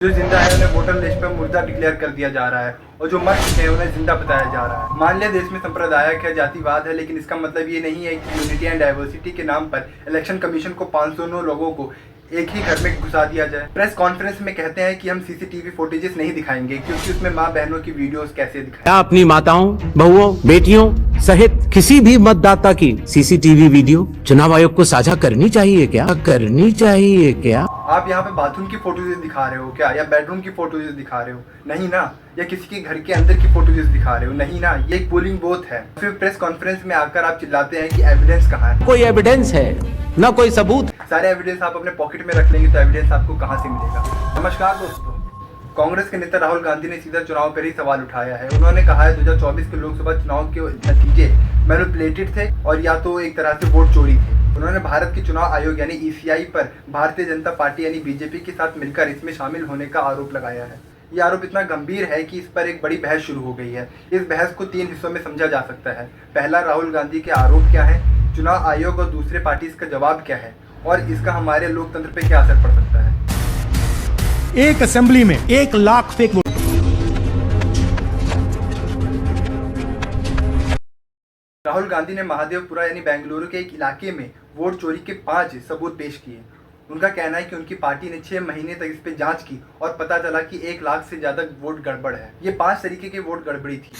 जो जिंदा है उन्हें वोटर लिस्ट पर मुर्दा डिक्लेयर कर दिया जा रहा है और जो मर चुके हैं उन्हें जिंदा बताया जा रहा है। मान लिया देश में सांप्रदायिक है, जातिवाद है, लेकिन इसका मतलब ये नहीं है कि यूनिटी एंड डाइवर्सिटी के नाम पर इलेक्शन कमीशन को 509 लोगों को एक ही घर में घुसा दिया जाए। प्रेस कॉन्फ्रेंस में कहते हैं कि हम सीसीटीवी फुटेजेस नहीं दिखाएंगे क्योंकि उसमें मां बहनों की वीडियोस कैसे दिखाएं। अपनी माताओं, बहुओं, बेटियों सहित किसी भी मतदाता की सीसीटीवी वीडियो चुनाव आयोग को साझा करनी चाहिए क्या? आप यहाँ पे बाथरूम की फोटोजेस दिखा रहे हो क्या, या बेडरूम की फोटोजेस दिखा रहे हो? नहीं ना। या किसी के घर के अंदर की फोटोजेस दिखा रहे हो? नहीं ना। ये एक पोलिंग बूथ है। फिर प्रेस कॉन्फ्रेंस में आकर आप चिल्लाते हैं कि एविडेंस कहाँ है? कोई एविडेंस है न कोई सबूत। सारे एविडेंस आप अपने पॉकेट में रख लेंगे तो एविडेंस आपको कहाँ से मिलेगा? नमस्कार दोस्तों, कांग्रेस के नेता राहुल गांधी ने सीधा चुनाव पर ही सवाल उठाया है। उन्होंने कहा है 2024 के लोकसभा चुनाव के नतीजे मैनिपुलेटेड थे और या तो एक तरह से वोट चोरी थे। उन्होंने भारत के चुनाव आयोग यानी ईसीआई पर भारतीय जनता पार्टी यानी बीजेपी के साथ मिलकर इसमें शामिल होने का आरोप लगाया है। ये आरोप इतना गंभीर है कि इस पर एक बड़ी बहस शुरू हो गई है। इस बहस को 3 हिस्सों में समझा जा सकता है। पहला, राहुल गांधी के आरोप क्या है, चुनाव आयोग और दूसरे पार्टी का जवाब क्या है और इसका हमारे लोकतंत्र पे क्या असर पड़ सकता है। एक असेंबली में 1 लाख फेक वोट। राहुल गांधी ने महादेवपुरा यानी बेंगलुरु के एक इलाके में वोट चोरी के 5 सबूत पेश किए। उनका कहना है कि उनकी पार्टी ने 6 महीने तक इस पे जांच की और पता चला कि 1 लाख से ज्यादा वोट गड़बड़ है। ये 5 तरीके के वोट गड़बड़ी थी।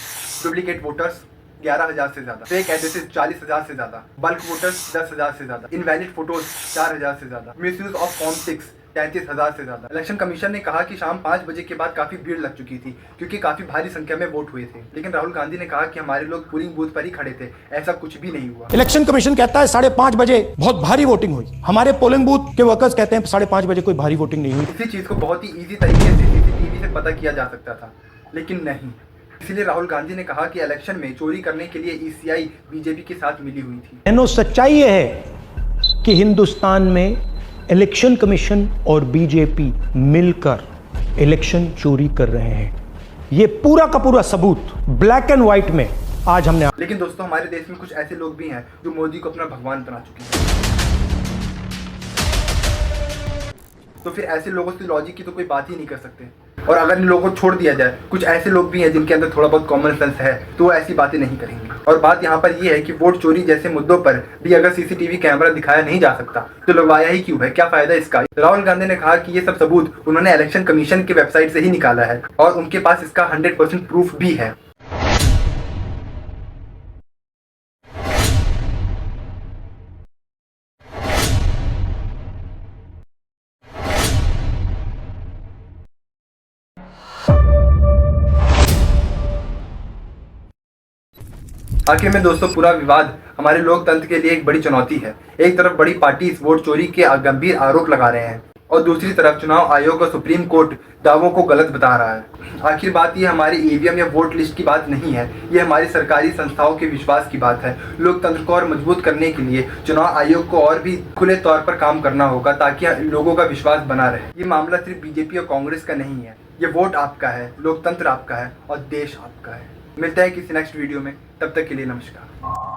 डुप्लीकेट वोटर्स 11,000 से ज्यादा, फेक एड्रेसेस 40,000 से ज्यादा, बल्क वोटर्स 10,000 से ज्यादा, इनवैलिड फोटोज 4,000 से ज्यादा, मिसयूज ऑफ फॉर्म 6 33,000 से ज्यादा। इलेक्शन कमीशन ने कहा कि शाम 5 बजे के बाद काफी भीड़ लग चुकी थी क्योंकि काफी भारी संख्या में वोट हुए थे। लेकिन राहुल गांधी ने कहा कि हमारे लोग पोलिंग बूथ पर ही खड़े थे, ऐसा कुछ भी नहीं हुआ। इलेक्शन कमीशन कहता है 5:30 बजे बहुत भारी वोटिंग हुई। हमारे पोलिंग बूथ के वर्कर्स कहते हैं 5:30 बजे कोई भारी वोटिंग नहीं हुई। इसी चीज को बहुत ही इजी तरीके से सीसीटीवी से पता किया जा सकता था, लेकिन नहीं। इसलिए राहुल गांधी ने कहा कि इलेक्शन में चोरी करने के लिए ईसीआई बीजेपी के साथ मिली हुई थी। सच्चाई यह है कि हिंदुस्तान में इलेक्शन कमीशन और बीजेपी मिलकर इलेक्शन चोरी कर रहे हैं। ये पूरा का पूरा सबूत ब्लैक एंड व्हाइट में आज हमने। लेकिन दोस्तों, हमारे देश में कुछ ऐसे लोग भी हैं जो मोदी को अपना भगवान बना चुके हैं। तो फिर ऐसे लोगों से लॉजिक की तो कोई बात ही नहीं कर सकते। और अगर इन लोगों को छोड़ दिया जाए, कुछ ऐसे लोग भी हैं जिनके अंदर थोड़ा बहुत कॉमन सेंस है, तो वो ऐसी बातें नहीं करेंगे। और बात यहाँ पर ये है कि वोट चोरी जैसे मुद्दों पर भी अगर सीसीटीवी कैमरा दिखाया नहीं जा सकता तो लगवाया ही क्यों है? क्या फायदा इसका? राहुल गांधी ने कहा कि ये सब सबूत उन्होंने इलेक्शन कमीशन की वेबसाइट से ही निकाला है और उनके पास इसका 100% प्रूफ भी है। आखिर में दोस्तों, पूरा विवाद हमारे लोकतंत्र के लिए एक बड़ी चुनौती है। एक तरफ बड़ी पार्टी इस वोट चोरी के गंभीर आरोप लगा रहे हैं और दूसरी तरफ चुनाव आयोग और सुप्रीम कोर्ट दावों को गलत बता रहा है। आखिर बात ये हमारी ईवीएम या वोट लिस्ट की बात नहीं है, ये हमारी सरकारी संस्थाओं के विश्वास की बात है। लोकतंत्र को और मजबूत करने के लिए चुनाव आयोग को और भी खुले तौर पर काम करना होगा ताकि लोगों का विश्वास बना रहे। ये मामला सिर्फ बीजेपी और कांग्रेस का नहीं है। ये वोट आपका है, लोकतंत्र आपका है और देश आपका है। मिलते हैं किसी नेक्स्ट वीडियो में, तब तक के लिए नमस्कार।